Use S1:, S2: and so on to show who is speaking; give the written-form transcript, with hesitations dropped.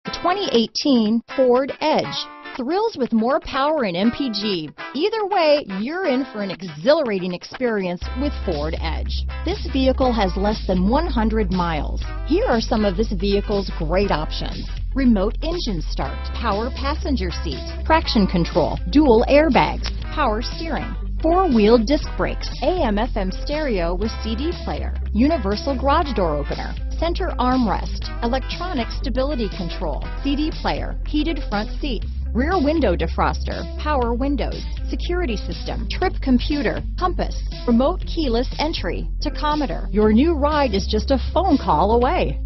S1: The 2018 Ford Edge. Thrills with more power and MPG. Either way, you're in for an exhilarating experience with Ford Edge. This vehicle has less than 100 miles. Here are some of this vehicle's great options: remote engine start, power passenger seat, traction control, dual airbags, power steering, four-wheel disc brakes, AM/FM stereo with CD player, universal garage door opener, center armrest, electronic stability control, CD player, heated front seats, rear window defroster, power windows, security system, trip computer, compass, remote keyless entry, tachometer. Your new ride is just a phone call away.